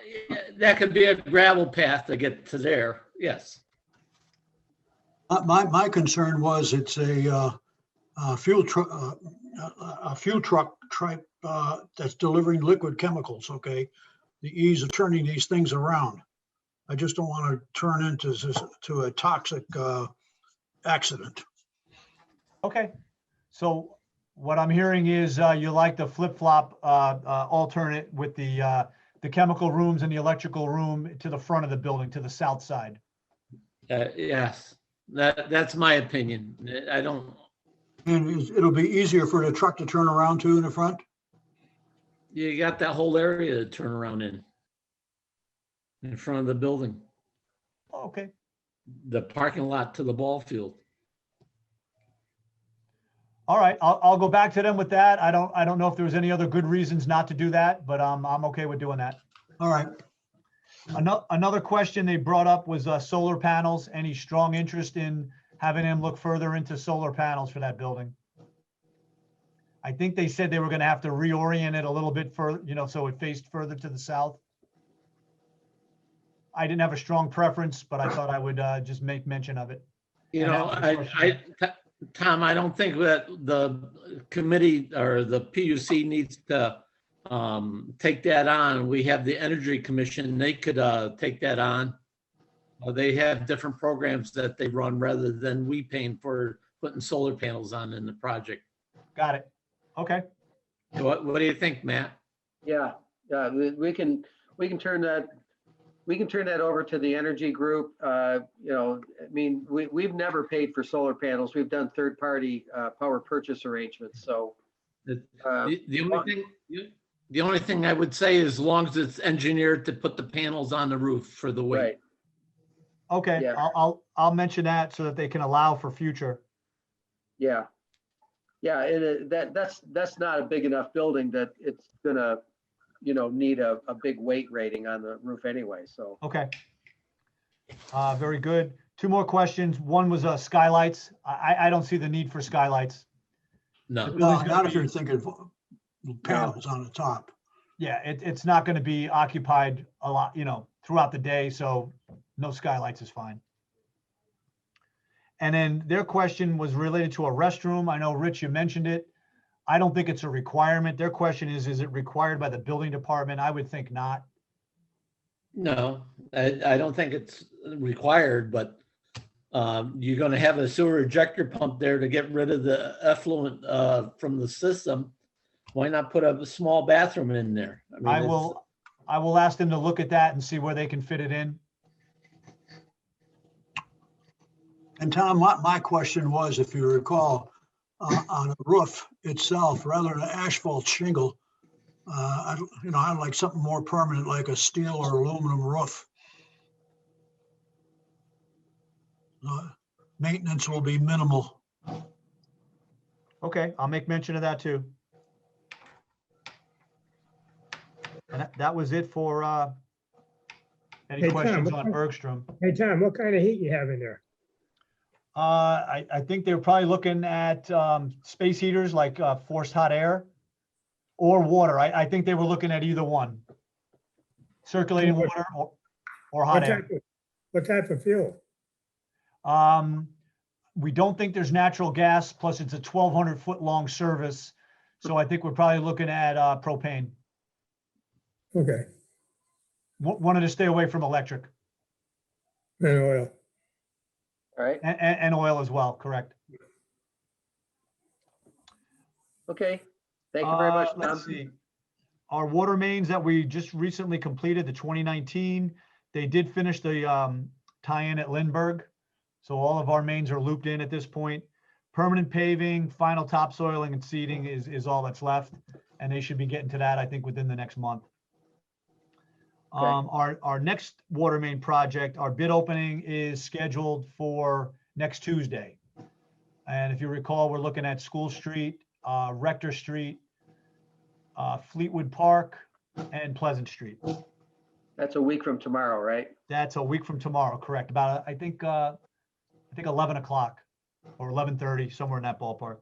that could be a gravel path to get to there. Yes. My concern was it's a fuel truck type that's delivering liquid chemicals. Okay, the ease of turning these things around. I just don't want to turn into a toxic accident. Okay, so what I'm hearing is you like the flip-flop alternate with the chemical rooms and the electrical room to the front of the building, to the south side. Yes, that's my opinion. I don't. And it'll be easier for the truck to turn around too in the front? You got that whole area to turn around in front of the building, Okay. the parking lot to the ball field. All right, I'll go back to them with that. I don't know if there was any other good reasons not to do that, but I'm okay with doing that. All right. Another question they brought up was solar panels. Any strong interest in having them look further into solar panels for that building? I think they said they were going to have to reorient it a little bit further, you know, so it faced further to the south. I didn't have a strong preference, but I thought I would just make mention of it. You know, Tom, I don't think that the committee or the PUC needs to take that on. We have the Energy Commission. They could take that on. They have different programs that they run rather than we paying for putting solar panels on in the project. Got it. Okay. What do you think, Matt? Yeah, we can turn that over to the energy group. You know, I mean, we've never paid for solar panels. We've done third-party power purchase arrangements. So The only thing I would say is as long as it's engineered to put the panels on the roof for the weight. right, Okay. Yeah. I'll mention that so that they can allow for future. yeah, yeah. And that's not a big enough building that it's gonna, you know, need a big weight rating on the roof anyway. So Okay. Very good. Two more questions. One was skylights. I don't see the need for skylights. No. Well, not if you're thinking of panels on the top. Yeah, it's not going to be occupied a lot, you know, throughout the day. So no skylights is fine. And then their question was related to a restroom. I know, Rich, you mentioned it. I don't think it's a requirement. Their question is it required by the building department? I would think not. No, I don't think it's required, but you're going to have a sewer ejector pump there to get rid of the effluent from the system. Why not put a small bathroom in there? I mean, I will ask them to look at that and see where they can fit it in. And Tom, my question was, if you recall, on a roof itself, rather than an asphalt shingle, I'd like something more permanent, like a steel or aluminum roof. Maintenance will be minimal. Okay, I'll make mention of that too. And that was it for, any Hey, Tom, questions what on kind- Bergstrom? Hey, Tom, what kind of heat you have in there? I think they're probably looking at, space heaters like, forced hot air or water. I think they were looking at either one. Circulating What- water or hot air. What type of fuel? We don't think there's natural gas, plus it's a 1,200-foot long service. So I think we're probably looking at, propane. Okay, Wanted to stay away from electric and oil. All right, and oil as well, correct? okay. Thank you very much, Let's Tom. see. Our water mains that we just recently completed, the 2019, they did finish the tie-in at Lindbergh. So all of our mains are looped in at this point. Permanent paving, final topsoiling and seeding is all that's left. And they should be getting to that, I think, within the next month. Okay. Our next water main project, our bid opening is scheduled for next Tuesday. And if you recall, we're looking at School Street, Rector Street, Fleetwood Park, and Pleasant Street. That's a week from tomorrow, right? That's a week from tomorrow, correct? About, I think 11 o'clock or 11:30, somewhere in that ballpark.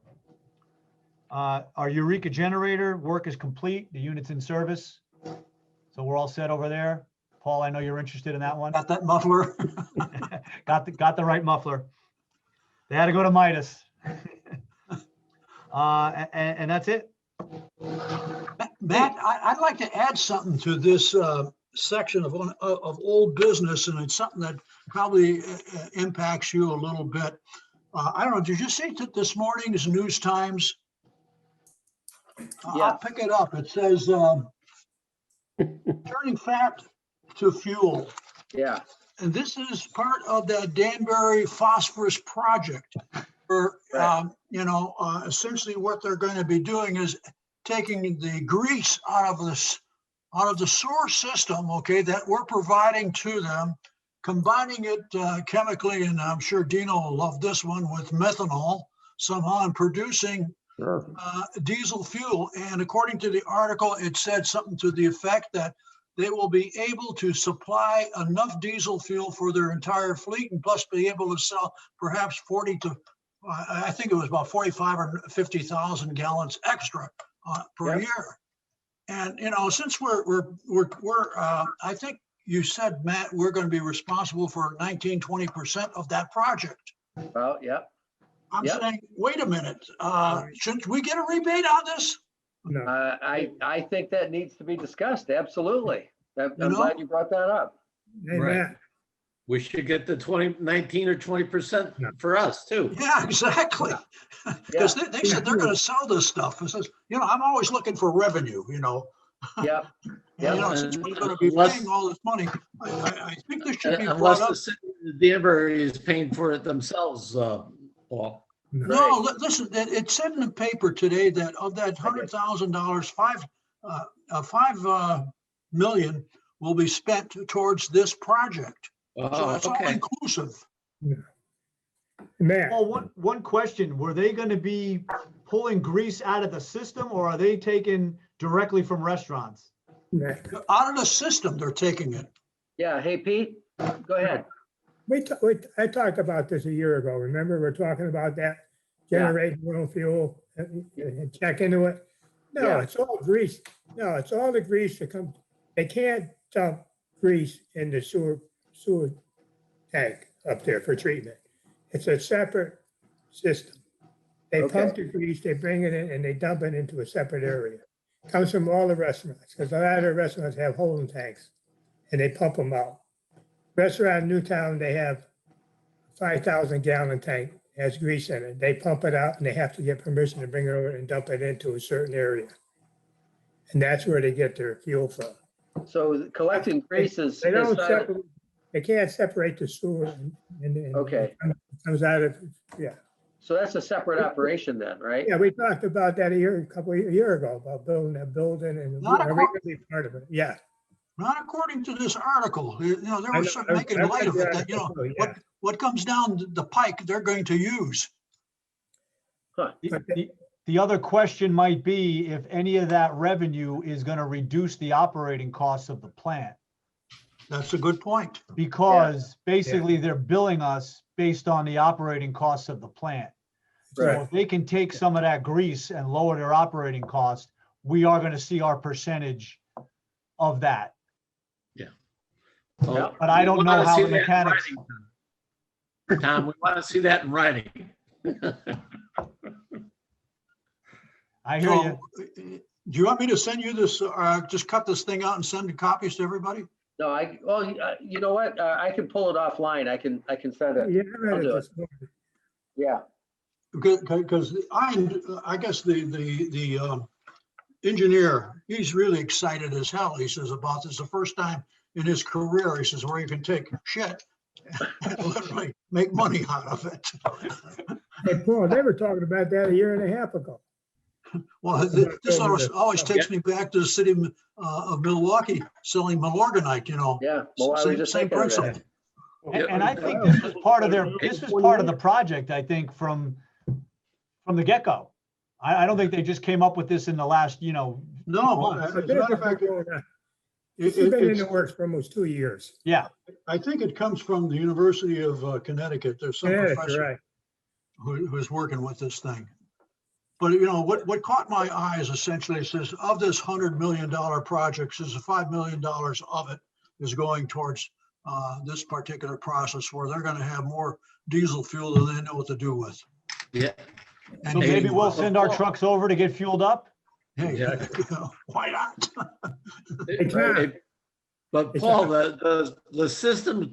Our Eureka generator work is complete. The unit's in service. So we're all set over there. Paul, I know you're interested in that one. Got that muffler? Got the right muffler. They had to go to Midas. And that's it. Matt, I'd like to add something to this section of old business, and it's something that probably impacts you a little bit. I don't know, did you see that this morning's News Times? I'll Yes. pick it up. It says, turning fat to fuel. Yeah, And this is part of that Danbury phosphorus project. Where, Right. essentially what they're going to be doing is taking the grease out of the sewer system, okay, that we're providing to them, combining it chemically, and I'm sure Dino will love this one, with methanol somehow, and producing diesel fuel. And according to the article, it said something to the effect that they will be able to supply enough diesel fuel for their entire fleet, and plus be able to sell perhaps 40 to, I think it was about 45 or 50,000 gallons extra per Yep. year. And, since we're I think you said, Matt, we're going to be responsible for 19-20% of that project. well, yeah, I'm Yep. saying, wait a minute, shouldn't we get a rebate on this? No, I think that needs to be discussed, absolutely. I'm You know? glad you brought that up. hey, Right. Matt, We should get the 19 or 20% Yeah. for us too. Yeah, exactly. Because they said they're going to sell this stuff. It says, I'm always looking for revenue, Yep, And, since we're going to be Unless- paying all this money, I think this should be Unless brought up. the city of Danbury is paying for it themselves, Paul. No, listen, it said in the paper today that of that $100,000, $5 million will be spent towards this project. So Oh, it's all okay. inclusive. Matt, Well, one question, were they going to be pulling grease out of the system, or are they taking directly from restaurants? Matt, Out of the system, they're taking it. yeah, hey, Pete, go ahead. I talked about this a year ago. Remember, we're talking about that Yeah. generating your own fuel and check into it? No, Yeah. it's all grease. No, it's all the grease that comes. They can't dump grease in the sewer tank up there for treatment. It's a separate system. They pump the grease, they bring it in, and they dump it into a separate area. Comes from all the restaurants, because a lot of the restaurants have holding tanks, and they pump them out. Restaurant in Newtown, they have 5,000 gallon tank, has grease in it. They pump it out and they have to get permission to bring it over and dump it into a certain area. And that's where they get their fuel from. So collecting grease is They don't not- separate, they can't separate the sewer and Okay. comes out of, yeah. So that's a separate operation then, right? Yeah, we talked about that a couple of years ago, about building that building and Not are we gonna be part of it? Yeah. Not according to this article. They I were know, sort of making I light read of the it, that, article too, yeah. what comes down the pike, they're going to use. The other question might be if any of that revenue is gonna reduce the operating costs of the plant. That's a good point. Because basically they're billing us based on the operating costs of the plant. So Right. if they can take some of that grease and lower their operating cost, we are gonna see our percentage of that. Well, But I don't we know wanna how see the that in mechanics. writing, Tom, we want to see that in writing. I hear you. So, do you want me to send you this, just cut this thing out and send the copies to everybody? No, you know what? I can pull it offline. I can send it. Yeah, I read I'll it do this morning. Yeah. Because I guess the engineer, he's really excited as hell. He says about this, the first time in his career, he says, where you can take shit and literally make money out of it. Hey, Paul, they were talking about that a year and a half ago. Well, this always takes me back to the city of Milwaukee selling Milorganite, Yeah. Well, I was just Same thinking of that. principle. And I think this was part of this was part of the project, I think, from the get-go. I don't think they just came up with this in the last, No, as But a this matter of has fact, been going on. This has been in the works for almost 2 years. yeah. I think it comes from the University of Connecticut. There's some Yeah, that's professor right. who's working with this thing. But what caught my eye is essentially it says of this $100 million project, says $5 million of it is going towards this particular process where they're going to have more diesel fuel than they know what to do with. Yeah. And So maybe heating we'll oil. send our trucks over to get fueled up. Hey, Yeah. why not? Tom. But Paul, the system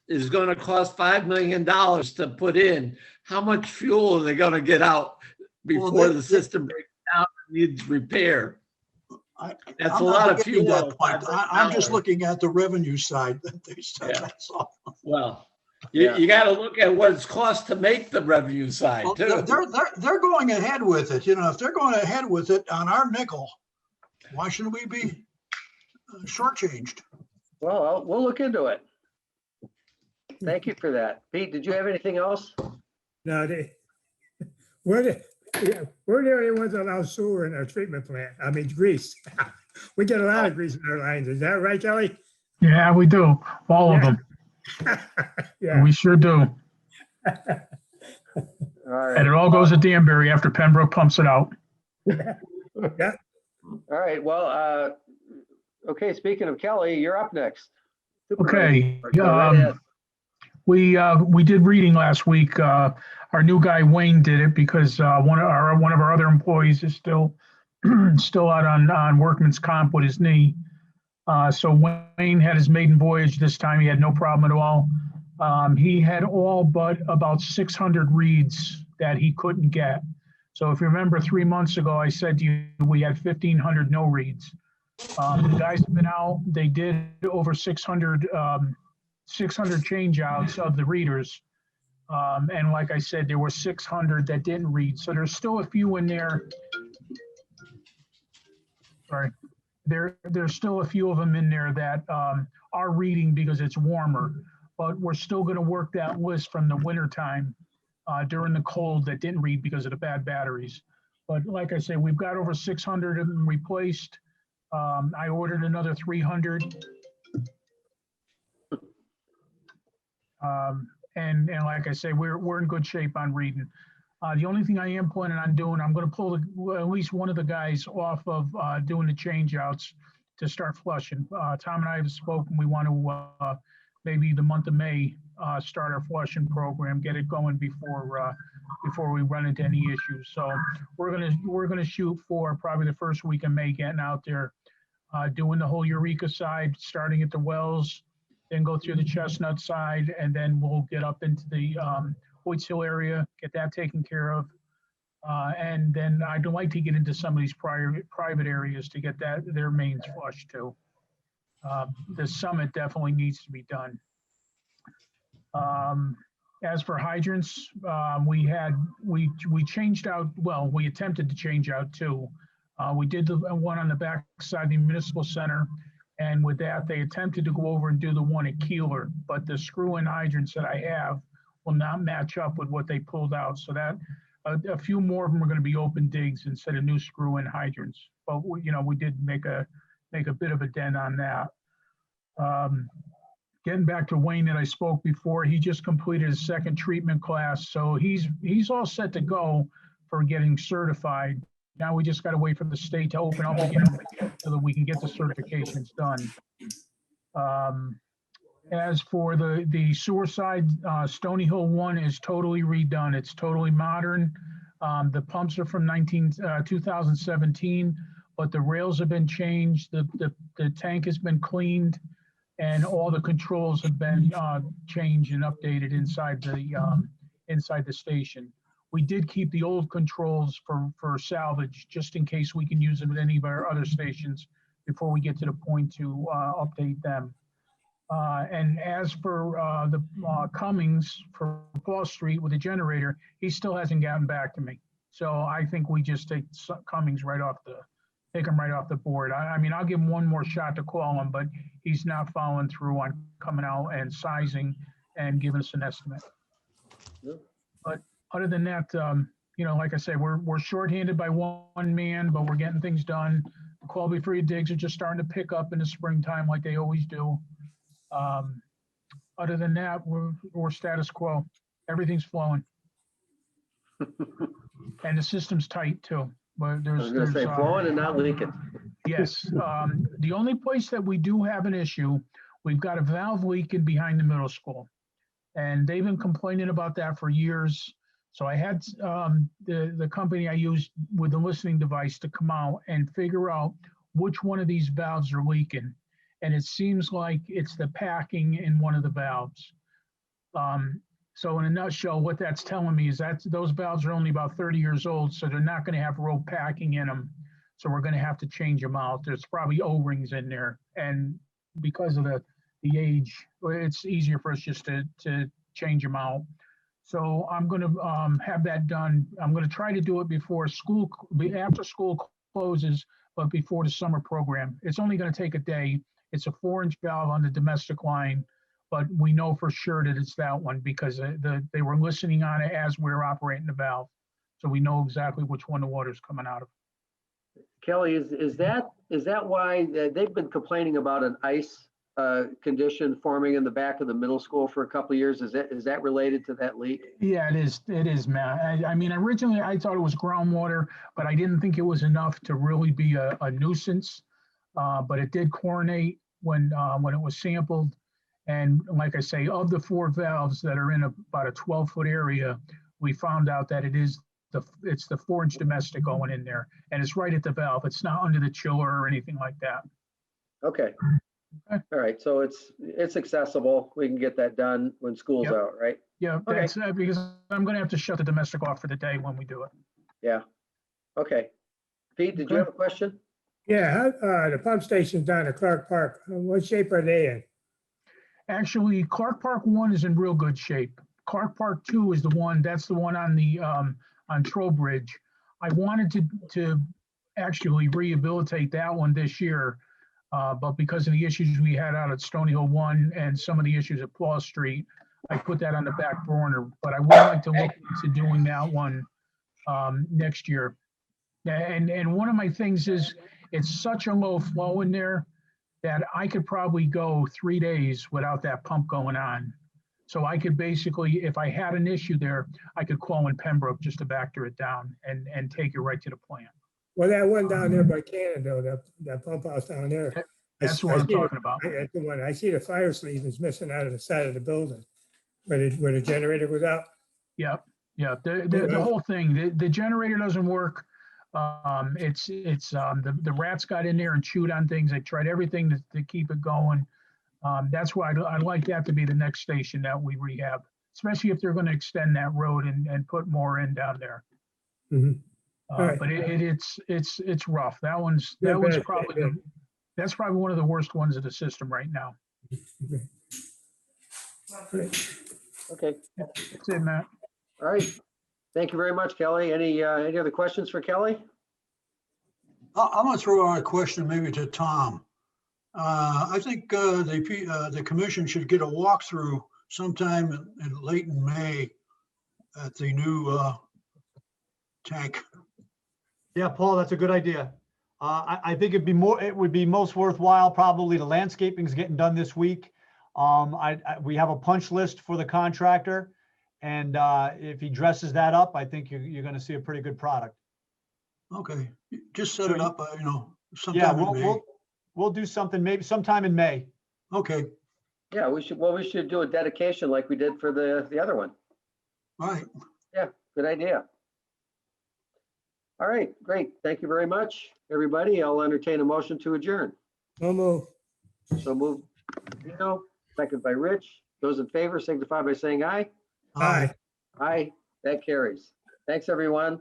is going to cost $5 million to put in. How much fuel are they going to get out before the system breaks down and needs repair? That's I'm a not lot of getting fuel. that point. I'm just $5 million. looking at the revenue side that they said, Yeah. that's all. Well, Yeah. you got to look at what it's cost to make the revenue side Well, too. they're going ahead with it. If they're going ahead with it on our nickel, why shouldn't we be shortchanged? Well, we'll look into it. Thank you for that. Pete, did you have anything else? No, we're the only ones that allow sewer in our treatment plant. I mean, grease. We get a lot of grease in our lines. Is that right, Kelly? Yeah, we do. All of Yeah. them. Yeah. We sure do. All And right. it all goes to Danbury after Pembroke pumps it out. Yeah. All right. Well, okay. Speaking of Kelly, you're up next. Okay. Go right ahead. We did reading last week. Our new guy Wayne did it because one of our other employees is still out on workman's comp with his knee. So Wayne had his maiden voyage this time. He had no problem at all. He had all but about 600 reads that he couldn't get. So if you remember 3 months ago, I said to you, we had 1,500 no reads. The guys have been out. They did over 600 change outs of the readers. And like I said, there were 600 that didn't read. So there's still a few in there. Sorry. There's still a few of them in there that are reading because it's warmer, but we're still going to work that list from the winter time during the cold that didn't read because of the bad batteries. But like I say, we've got over 600 of them replaced. I ordered another 300. And like I say, we're in good shape on reading. The only thing I am planning on doing, I'm going to pull at least one of the guys off of doing the change outs to start flushing. Tom and I have spoken. We want to maybe the month of May start our flushing program, get it going before we run into any issues. So we're gonna shoot for probably the first week of May, getting out there, doing the whole Eureka side, starting at the wells, then go through the Chestnut side, and then we'll get up into the Hoyts Hill area, get that taken care of. And then I'd like to get into some of these private areas to get their mains flushed too. The summit definitely needs to be done. As for hydrants, we changed out, well, we attempted to change out two. We did the one on the back side of the municipal center. And with that, they attempted to go over and do the one at Keeler, but the screw-in hydrants that I have will not match up with what they pulled out. So that a few more of them are going to be open digs instead of new screw-in hydrants. But we did make a bit of a dent on that. Getting back to Wayne that I spoke before, he just completed his second treatment class, so he's all set to go for getting certified. Now we just got to wait for the state to open up again so that we can get the certifications done. As for the sewer side, Stony Hill 1 is totally redone. It's totally modern. The pumps are from 2017, but the rails have been changed. The tank has been cleaned, and all the controls have been changed and updated inside the station. We did keep the old controls for salvage, just in case we can use them at any of our other stations before we get to the point to update them. And as for the Cummings for Fall Street with the generator, he still hasn't gotten back to me. So I think we just take Cummings take him right off the board. I mean, I'll give him one more shot to call him, but he's not following through on coming out and sizing and giving us an estimate. Yep. But other than that, like I say, we're shorthanded by one man, but we're getting things done. The quality-free digs are just starting to pick up in the springtime like they always do. Other than that, we're status quo. Everything's flowing. And the system's tight too. But I there's was gonna say flowing and not leaking. Yes, the only place that we do have an issue, we've got a valve leaking behind the middle school. And they've been complaining about that for years. So I had the company I used with the listening device to come out and figure out which one of these valves are leaking. And it seems like it's the packing in one of the valves. So in a nutshell, what that's telling me is that those valves are only about 30 years old, so they're not going to have rope packing in them. So we're going to have to change them out. There's probably O-rings in there. And because of the age, it's easier for us just to change them out. So I'm going to have that done. I'm going to try to do it after school closes, but before the summer program. It's only going to take a day. It's a 4-inch valve on the domestic line, but we know for sure that it's that one because they were listening on it as we were operating the valve. So we know exactly which one the water's coming out of. Kelly, is that why they've been complaining about an ice condition forming in the back of the middle school for a couple of years? Is that related to that leak? Yeah, it is. It is, Matt. I mean, originally I thought it was groundwater, but I didn't think it was enough to really be a nuisance. But it did chlorinate when it was sampled. And like I say, of the 4 valves that are in about a 12-foot area, we found out that it's the 4-inch domestic going in there, and it's right at the valve. It's not under the chiller or anything like that. Okay. All right. So it's accessible. We can get that done when school's Yep. out, right? Yeah, Okay. that's because I'm going to have to shut the domestic off for the day when we do it. Yeah. Okay. Pete, did you have a question? Yeah, the pump stations down at Clark Park, what shape are they in? Actually, Clark Park 1 is in real good shape. Clark Park 2 is that's the one on the on Trowbridge. I wanted to actually rehabilitate that one this year, but because of the issues we had out at Stony Hill 1 and some of the issues at Paul Street, I put that on the back burner. But I would like to look into doing that one next year. And one of my things is it's such a low flow in there that I could probably go 3 days without that pump going on. So I could basically, if I had an issue there, I could call in Pembroke just to factor it down and take it right to the plant. Well, that one down there by Canada, that pump house down there. That's what I'm talking about. That's the one. I see the fire sleeve is missing out of the side of the building where the generator was out. Yeah. The whole thing, the generator doesn't work. The rats got in there and chewed on things. They tried everything to keep it going. That's why I'd like that to be the next station that we rehab, especially if they're going to extend that road and put more in down there. Mhm. All right. But it's rough. That's probably one of the worst ones of the system right now. Great. Okay, That's it, Matt. all right. Thank you very much, Kelly. Any other questions for Kelly? I'm gonna throw out a question maybe to Tom. I think the commission should get a walkthrough sometime late in May at the new tank. Yeah, Paul, that's a good idea. I think it would be most worthwhile, probably the landscaping's getting done this week. We have a punch list for the contractor. And if he dresses that up, I think you're gonna see a pretty good product. Okay, just set it up, Yeah, sometime in May. we'll do something, maybe sometime in May. Okay, Yeah, we should do a dedication like we did for the other one. all right. Good idea. All right, great. Thank you very much, everybody. I'll entertain a motion to adjourn. No move. So move, second by Rich. Those in favor signify by saying aye. Aye. Aye, that carries. Thanks, everyone.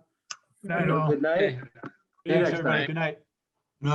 Night Have a all. Good night. Okay. See you next Thanks, everybody. time. Good night.